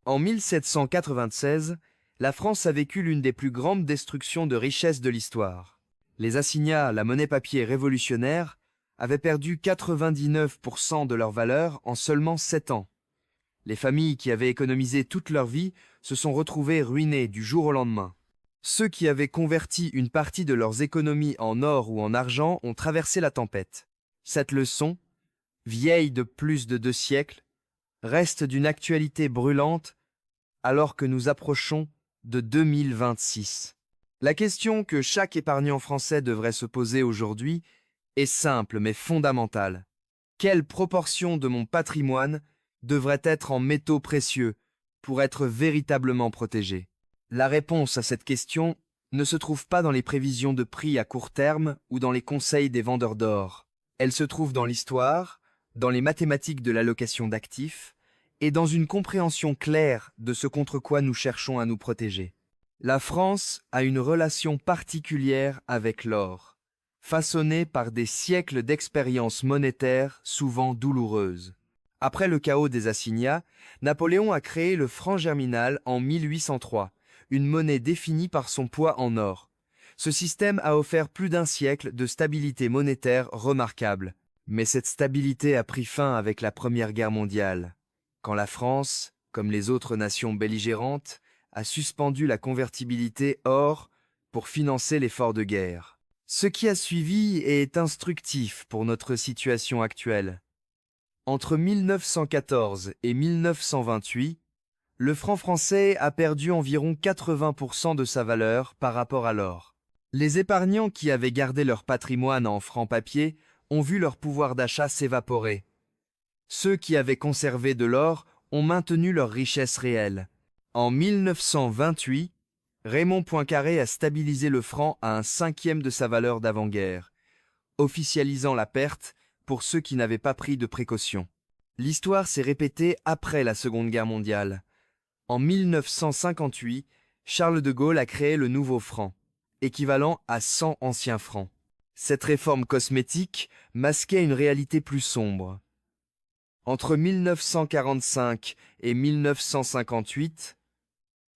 En 1796, la France a vécu l'une des plus grandes destructions de richesses de l'histoire. Les assignats, la monnaie papier révolutionnaire, avaient perdu 99% de leur valeur en seulement 7 ans. Les familles qui avaient économisé toute leur vie se sont retrouvées ruinées du jour au lendemain. Ceux qui avaient converti une partie de leurs économies en or ou en argent ont traversé la tempête. Cette leçon, vieille de plus de 2 siècles, reste d'une actualité brûlante alors que nous approchons de 2026. La question que chaque épargnant français devrait se poser aujourd'hui est simple mais fondamentale. Quelle proportion de mon patrimoine devrait être en métaux précieux pour être véritablement protégé? La réponse à cette question ne se trouve pas dans les prévisions de prix à court terme ou dans les conseils des vendeurs d'or. Elle se trouve dans l'histoire, dans les mathématiques de l'allocation d'actifs et dans une compréhension claire de ce contre quoi nous cherchons à nous protéger. La France a une relation particulière avec l'or, façonnée par des siècles d'expériences monétaires souvent douloureuses. Après le chaos des assignats, Napoléon a créé le franc germinal en 1803, une monnaie définie par son poids en or. Ce système a offert plus d'un siècle de stabilité monétaire remarquable. Mais cette stabilité a pris fin avec la Première Guerre mondiale, quand la France, comme les autres nations belligérantes, a suspendu la convertibilité or pour financer l'effort de guerre. Ce qui a suivi est instructif pour notre situation actuelle. Entre 1914 et 1928, le franc français a perdu environ 80% de sa valeur par rapport à l'or. Les épargnants qui avaient gardé leur patrimoine en francs papier ont vu leur pouvoir d'achat s'évaporer. Ceux qui avaient conservé de l'or ont maintenu leur richesse réelle. En 1928, Raymond Poincaré a stabilisé le franc à 1/5 de sa valeur d'avant-guerre, officialisant la perte pour ceux qui n'avaient pas pris de précautions. L'histoire s'est répétée après la Seconde Guerre mondiale. En 1958, Charles de Gaulle a créé le nouveau franc, équivalent à 100 anciens francs. Cette réforme cosmétique masquait une réalité plus sombre. Entre 1945 et 1958,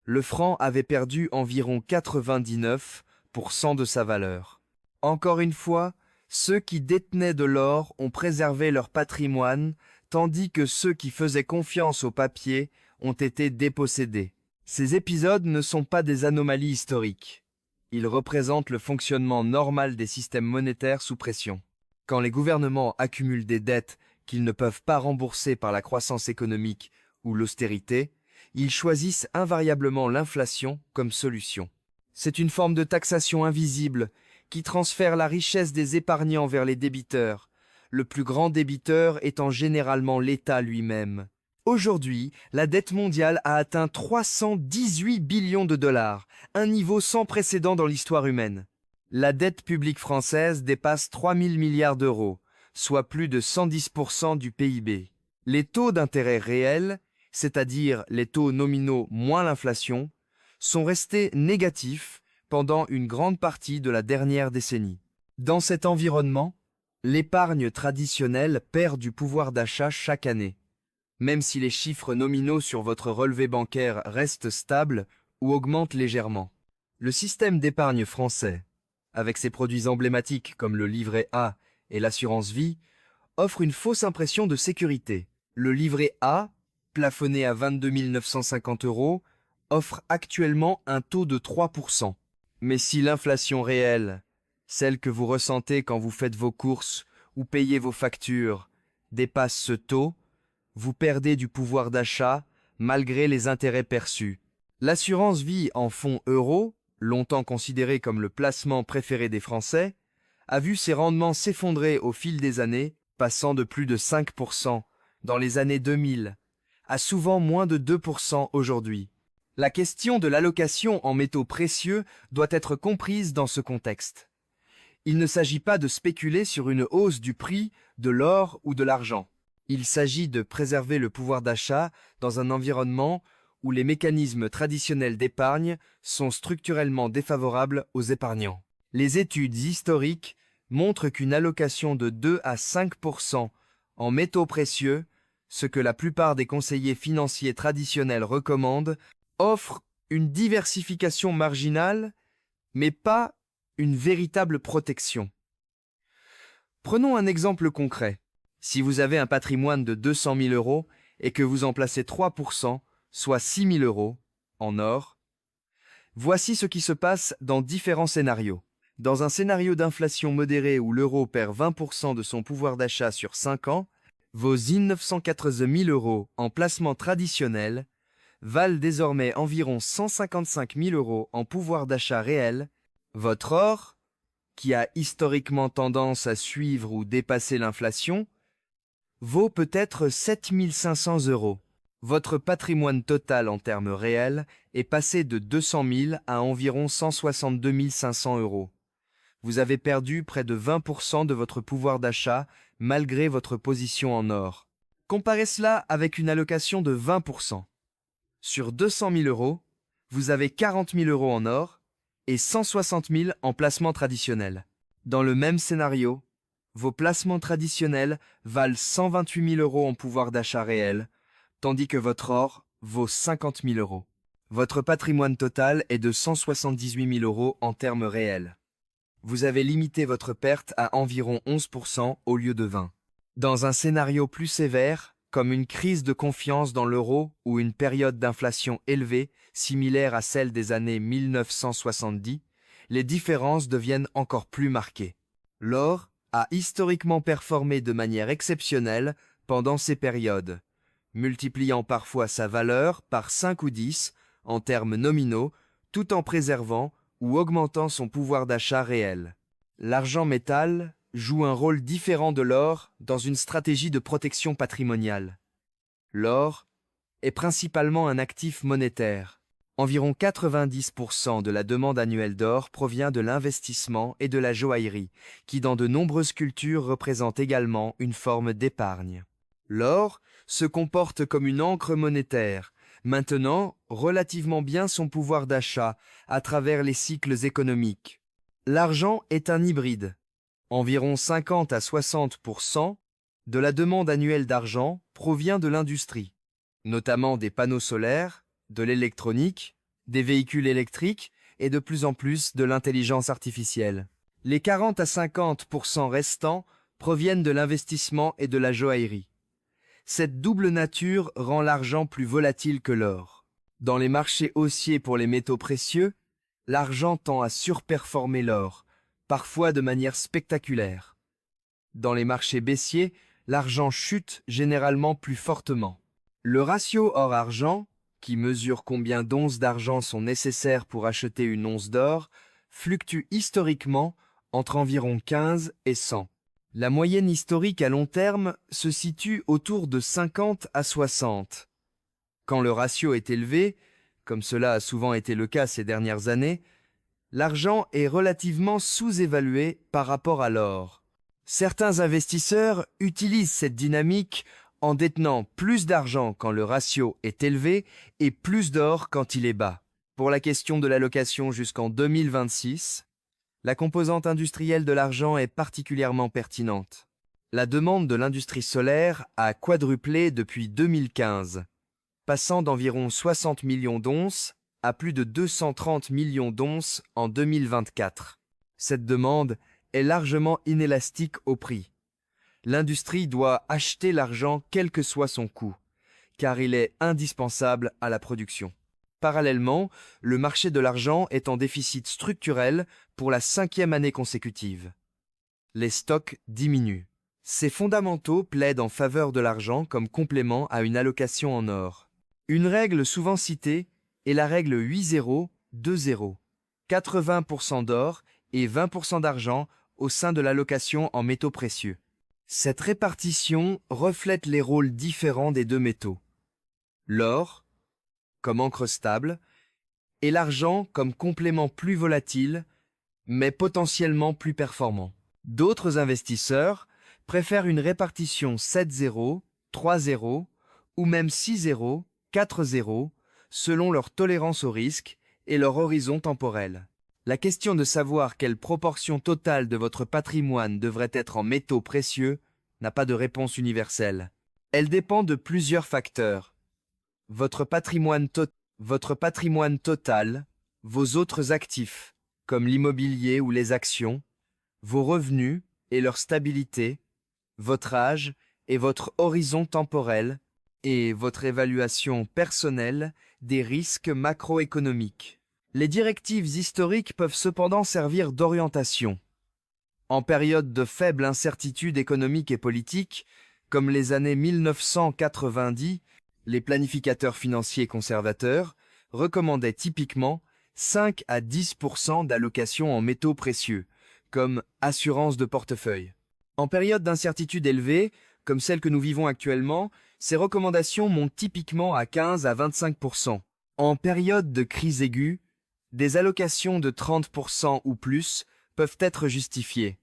le franc avait perdu environ 99% de sa valeur. Encore une fois, ceux qui détenaient de l'or ont préservé leur patrimoine, tandis que ceux qui faisaient confiance au papier ont été dépossédés. Ces épisodes ne sont pas des anomalies historiques. Ils représentent le fonctionnement normal des systèmes monétaires sous pression. Quand les gouvernements accumulent des dettes qu'ils ne peuvent pas rembourser par la croissance économique ou l'austérité, ils choisissent invariablement l'inflation comme solution. C'est une forme de taxation invisible qui transfère la richesse des épargnants vers les débiteurs, le plus grand débiteur étant généralement l'État lui-même. Aujourd'hui, la dette mondiale a atteint 318 billions de dollars, un niveau sans précédent dans l'histoire humaine. La dette publique française dépasse 3 000 milliards d'euros, soit plus de 110% du PIB. Les taux d'intérêt réels, c'est-à-dire les taux nominaux moins l'inflation, sont restés négatifs pendant une grande partie de la dernière décennie. Dans cet environnement, l'épargne traditionnelle perd du pouvoir d'achat chaque année, même si les chiffres nominaux sur votre relevé bancaire restent stables ou augmentent légèrement. Le système d'épargne français, avec ses produits emblématiques comme le livret A et l'assurance vie, offre une fausse impression de sécurité. Le livret A, plafonné à 22 950 €, offre actuellement un taux de 3%. Mais si l'inflation réelle, celle que vous ressentez quand vous faites vos courses ou payez vos factures, dépasse ce taux, vous perdez du pouvoir d'achat malgré les intérêts perçus. L'assurance vie en fonds euros, longtemps considérée comme le placement préféré des Français, a vu ses rendements s'effondrer au fil des années, passant de plus de 5% dans les années 2000 à souvent moins de 2% aujourd'hui. La question de l'allocation en métaux précieux doit être comprise dans ce contexte. Il ne s'agit pas de spéculer sur une hausse du prix de l'or ou de l'argent. Il s'agit de préserver le pouvoir d'achat dans un environnement où les mécanismes traditionnels d'épargne sont structurellement défavorables aux épargnants. Les études historiques montrent qu'une allocation de 2 à 5% en métaux précieux ce que la plupart des conseillers financiers traditionnels recommandent, offre une diversification marginale, mais pas une véritable protection. Prenons un exemple concret. Si vous avez un patrimoine de 200 000 euros et que vous en placez 3%, soit 6 000 euros, en or, voici ce qui se passe dans différents scénarios. Dans un scénario d'inflation modérée où l'euro perd 20% de son pouvoir d'achat sur 5 ans, vos 980 000 euros en placement traditionnel valent désormais environ 155 000 euros en pouvoir d'achat réel. Votre or, qui a historiquement tendance à suivre ou dépasser l'inflation, vaut peut-être 7 500 euros. Votre patrimoine total en termes réels est passé de 200 000 à environ 162 500 euros. Vous avez perdu près de 20% de votre pouvoir d'achat malgré votre position en or. Comparez cela avec une allocation de 20%. Sur 200 000 euros, vous avez 40 000 euros en or et 160 000 en placement traditionnel. Dans le même scénario, vos placements traditionnels valent 128 000 euros en pouvoir d'achat réel, tandis que votre or vaut 50 000 euros. Votre patrimoine total est de 178 000 euros en termes réels. Vous avez limité votre perte à environ 11% au lieu de 20%. Dans un scénario plus sévère, comme une crise de confiance dans l'euro ou une période d'inflation élevée, similaire à celle des années 1970, les différences deviennent encore plus marquées. L'or a historiquement performé de manière exceptionnelle pendant ces périodes, multipliant parfois sa valeur par 5 ou 10 en termes nominaux, tout en préservant ou augmentant son pouvoir d'achat réel. L'argent métal joue un rôle différent de l'or dans une stratégie de protection patrimoniale. L'or est principalement un actif monétaire. Environ 90% de la demande annuelle d'or provient de l'investissement et de la joaillerie, qui dans de nombreuses cultures représentent également une forme d'épargne. L'or se comporte comme une encre monétaire, maintenant relativement bien son pouvoir d'achat à travers les cycles économiques. L'argent est un hybride. Environ 50 à 60% de la demande annuelle d'argent provient de l'industrie, notamment des panneaux solaires, de l'électronique, des véhicules électriques et de plus en plus de l'intelligence artificielle. Les 40 à 50% restants proviennent de l'investissement et de la joaillerie. Cette double nature rend l'argent plus volatile que l'or. Dans les marchés haussiers pour les métaux précieux, l'argent tend à surperformer l'or, parfois de manière spectaculaire. Dans les marchés baissiers, l'argent chute généralement plus fortement. Le ratio or-argent, qui mesure combien d'onces d'argent sont nécessaires pour acheter une once d'or, fluctue historiquement entre environ 15 et 100. La moyenne historique à long terme se situe autour de 50 à 60. Quand le ratio est élevé, comme cela a souvent été le cas ces dernières années, l'argent est relativement sous-évalué par rapport à l'or. Certains investisseurs utilisent cette dynamique en détenant plus d'argent quand le ratio est élevé et plus d'or quand il est bas. Pour la question de l'allocation jusqu'en 2026, la composante industrielle de l'argent est particulièrement pertinente. La demande de l'industrie solaire a quadruplé depuis 2015, passant d'environ 60 millions d'onces à plus de 230 millions d'onces en 2024. Cette demande est largement inélastique au prix. L'industrie doit acheter l'argent quel que soit son coût, car il est indispensable à la production. Parallèlement, le marché de l'argent est en déficit structurel pour la 5e année consécutive. Les stocks diminuent. Ces fondamentaux plaident en faveur de l'argent comme complément à une allocation en or. Une règle souvent citée est la règle 8-0-2-0. 80% d'or et 20% d'argent au sein de l'allocation en métaux précieux. Cette répartition reflète les rôles différents des deux métaux. L'or, comme encre stable, et l'argent comme complément plus volatile, mais potentiellement plus performant. D'autres investisseurs préfèrent une répartition 7-0, 3-0 ou même 6-0, 4-0, selon leur tolérance au risque et leur horizon temporel. La question de savoir quelle proportion totale de votre patrimoine devrait être en métaux précieux n'a pas de réponse universelle. Elle dépend de plusieurs facteurs. Votre patrimoine, votre patrimoine total, vos autres actifs, comme l'immobilier ou les actions, vos revenus et leur stabilité, votre âge et votre horizon temporel, et votre évaluation personnelle des risques macroéconomiques. Les directives historiques peuvent cependant servir d'orientation. En période de faible incertitude économique et politique, comme les années 1990, les planificateurs financiers conservateurs recommandaient typiquement 5 à 10% d'allocation en métaux précieux, comme assurance de portefeuille. En période d'incertitude élevée, comme celle que nous vivons actuellement, ces recommandations montent typiquement à 15 à 25%. En période de crise aiguë, des allocations de 30% ou plus peuvent être justifiées.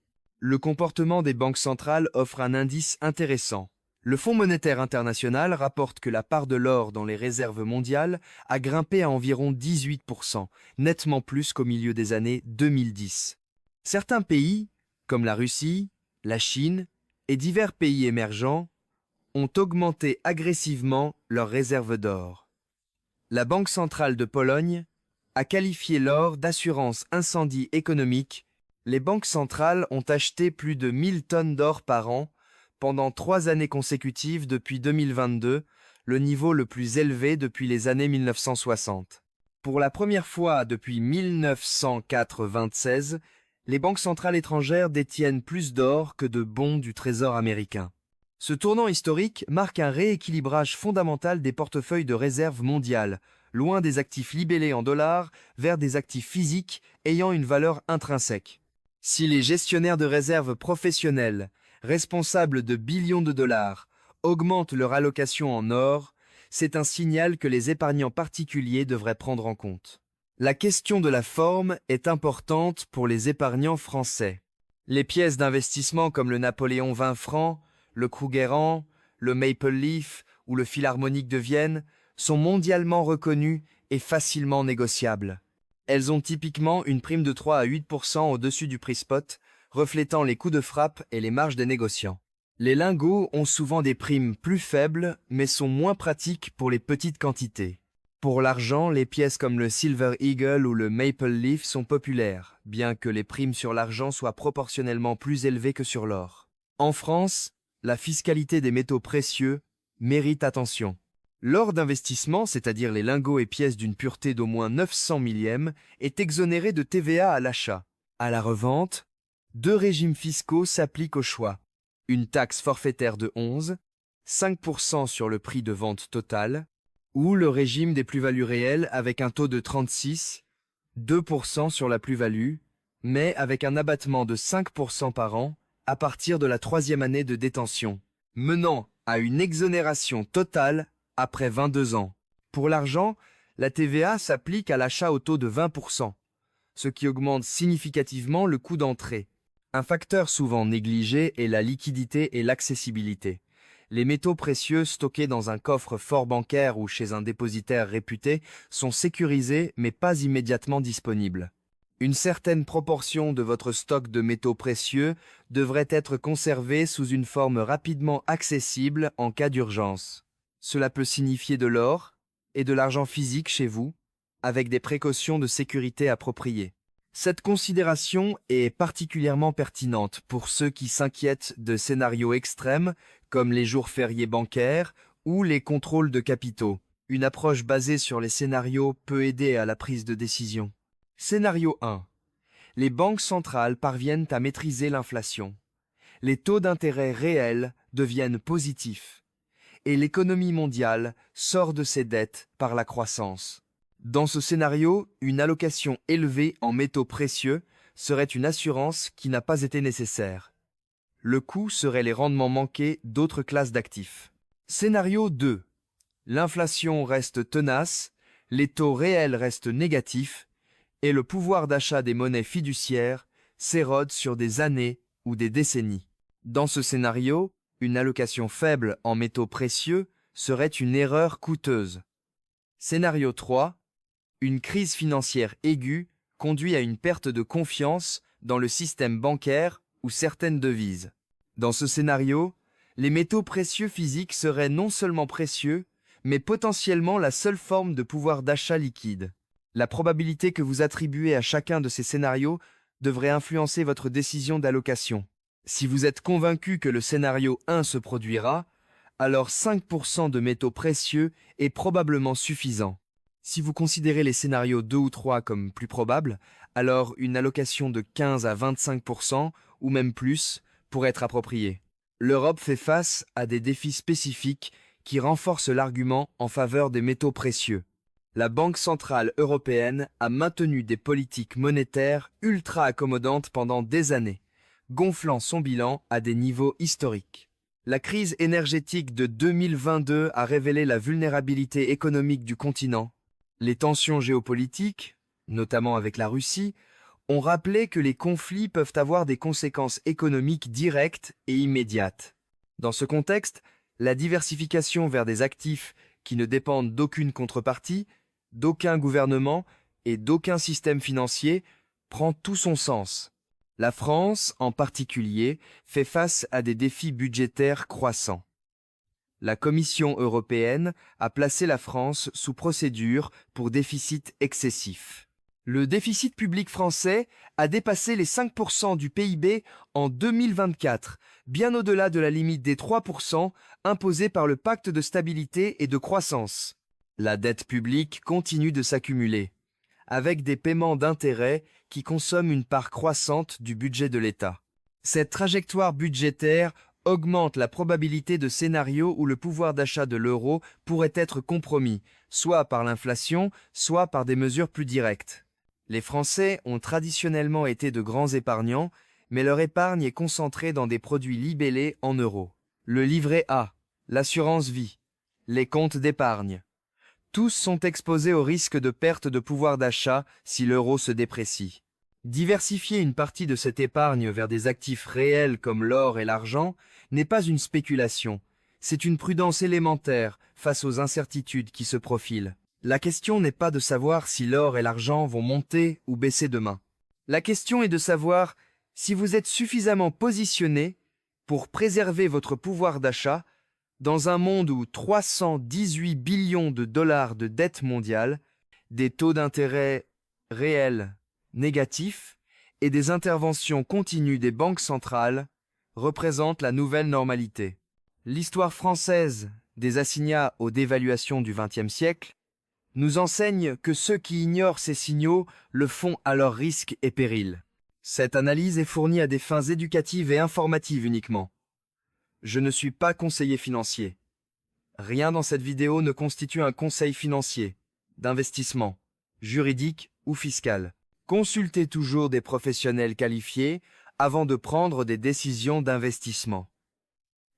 Le comportement des banques centrales offre un indice intéressant. Le Fonds monétaire international rapporte que la part de l'or dans les réserves mondiales a grimpé à environ 18%, nettement plus qu'au milieu des années 2010. Certains pays, comme la Russie, la Chine et divers pays émergents, ont augmenté agressivement leurs réserves d'or. La Banque centrale de Pologne a qualifié l'or d'assurance incendie économique. Les banques centrales ont acheté plus de 1000 tonnes d'or par an pendant 3 années consécutives depuis 2022, le niveau le plus élevé depuis les années 1960. Pour la première fois depuis 1996, les banques centrales étrangères détiennent plus d'or que de bons du Trésor américain. Ce tournant historique marque un rééquilibrage fondamental des portefeuilles de réserve mondiales, loin des actifs libellés en dollars vers des actifs physiques ayant une valeur intrinsèque. Si les gestionnaires de réserve professionnels, responsables de billions de dollars, augmentent leur allocation en or, c'est un signal que les épargnants particuliers devraient prendre en compte. La question de la forme est importante pour les épargnants français. Les pièces d'investissement comme le Napoléon 20 francs, le Krugerrand, le Maple Leaf ou le Philharmonique de Vienne sont mondialement reconnues et facilement négociables. Elles ont typiquement une prime de 3 à 8% au-dessus du prix spot, reflétant les coûts de frappe et les marges des négociants. Les lingots ont souvent des primes plus faibles, mais sont moins pratiques pour les petites quantités. Pour l'argent, les pièces comme le Silver Eagle ou le Maple Leaf sont populaires, bien que les primes sur l'argent soient proportionnellement plus élevées que sur l'or. En France, la fiscalité des métaux précieux mérite attention. L'or d'investissement, c'est-à-dire les lingots et pièces d'une pureté d'au moins 900 millièmes, est exonéré de TVA à l'achat. À la revente, 2 régimes fiscaux s'appliquent au choix. Une taxe forfaitaire de 11, 5% sur le prix de vente total, ou le régime des plus-values réelles avec un taux de 36, 2% sur la plus-value, mais avec un abattement de 5% par an à partir de la 3e année de détention, menant à une exonération totale après 22 ans. Pour l'argent, la TVA s'applique à l'achat au taux de 20%, ce qui augmente significativement le coût d'entrée. Un facteur souvent négligé est la liquidité et l'accessibilité. Les métaux précieux stockés dans un coffre fort bancaire ou chez un dépositaire réputé sont sécurisés mais pas immédiatement disponibles. Une certaine proportion de votre stock de métaux précieux devrait être conservée sous une forme rapidement accessible en cas d'urgence. Cela peut signifier de l'or et de l'argent physique chez vous, avec des précautions de sécurité appropriées. Cette considération est particulièrement pertinente pour ceux qui s'inquiètent de scénarios extrêmes comme les jours fériés bancaires ou les contrôles de capitaux. Une approche basée sur les scénarios peut aider à la prise de décision. Scénario 1. Les banques centrales parviennent à maîtriser l'inflation. Les taux d'intérêt réels deviennent positifs et l'économie mondiale sort de ses dettes par la croissance. Dans ce scénario, une allocation élevée en métaux précieux serait une assurance qui n'a pas été nécessaire. Le coût serait les rendements manqués d'autres classes d'actifs. Scénario 2. L'inflation reste tenace, les taux réels restent négatifs et le pouvoir d'achat des monnaies fiduciaires s'érode sur des années ou des décennies. Dans ce scénario, une allocation faible en métaux précieux serait une erreur coûteuse. Scénario 3. Une crise financière aiguë conduit à une perte de confiance dans le système bancaire ou certaines devises. Dans ce scénario, Les métaux précieux physiques seraient non seulement précieux, mais potentiellement la seule forme de pouvoir d'achat liquide. La probabilité que vous attribuez à chacun de ces scénarios devrait influencer votre décision d'allocation. Si vous êtes convaincu que le scénario 1 se produira, alors 5% de métaux précieux est probablement suffisant. Si vous considérez les scénarios 2 ou 3 comme plus probables, alors une allocation de 15 à 25% ou même plus pourrait être appropriée. L'Europe fait face à des défis spécifiques qui renforcent l'argument en faveur des métaux précieux. La Banque centrale européenne a maintenu des politiques monétaires ultra accommodantes pendant des années, gonflant son bilan à des niveaux historiques. La crise énergétique de 2022 a révélé la vulnérabilité économique du continent. Les tensions géopolitiques, notamment avec la Russie, ont rappelé que les conflits peuvent avoir des conséquences économiques directes et immédiates. Dans ce contexte, la diversification vers des actifs qui ne dépendent d'aucune contrepartie, d'aucun gouvernement et d'aucun système financier prend tout son sens. La France, en particulier, fait face à des défis budgétaires croissants. La Commission européenne a placé la France sous procédure pour déficit excessif. Le déficit public français a dépassé les 5% du PIB en 2024, bien au-delà de la limite des 3% imposée par le pacte de stabilité et de croissance. La dette publique continue de s'accumuler, avec des paiements d'intérêts qui consomment une part croissante du budget de l'État. Cette trajectoire budgétaire augmente la probabilité de scénarios où le pouvoir d'achat de l'euro pourrait être compromis, soit par l'inflation, soit par des mesures plus directes. Les Français ont traditionnellement été de grands épargnants, mais leur épargne est concentrée dans des produits libellés en euros. Le livret A, l'assurance vie, les comptes d'épargne. Tous sont exposés au risque de perte de pouvoir d'achat si l'euro se déprécie. Diversifier une partie de cette épargne vers des actifs réels comme l'or et l'argent n'est pas une spéculation, c'est une prudence élémentaire face aux incertitudes qui se profilent. La question n'est pas de savoir si l'or et l'argent vont monter ou baisser demain. La question est de savoir si vous êtes suffisamment positionné pour préserver votre pouvoir d'achat dans un monde où 318 billions de dollars de dette mondiale, des taux d'intérêt réels négatifs et des interventions continues des banques centrales représentent la nouvelle normalité. L'histoire française des assignats aux dévaluations du XXe siècle nous enseigne que ceux qui ignorent ces signaux le font à leur risque et péril. Cette analyse est fournie à des fins éducatives et informatives uniquement. Je ne suis pas conseiller financier. Rien dans cette vidéo ne constitue un conseil financier, d'investissement, juridique ou fiscal. Consultez toujours des professionnels qualifiés avant de prendre des décisions d'investissement.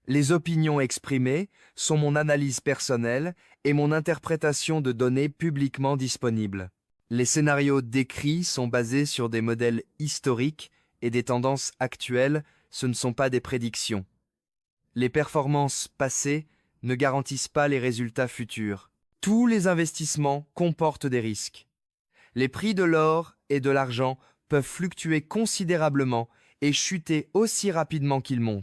Les opinions exprimées sont mon analyse personnelle et mon interprétation de données publiquement disponibles. Les scénarios décrits sont basés sur des modèles historiques et des tendances actuelles, ce ne sont pas des prédictions. Les performances passées ne garantissent pas les résultats futurs. Tous les investissements comportent des risques. Les prix de l'or et de l'argent peuvent fluctuer considérablement et chuter aussi rapidement qu'ils montent.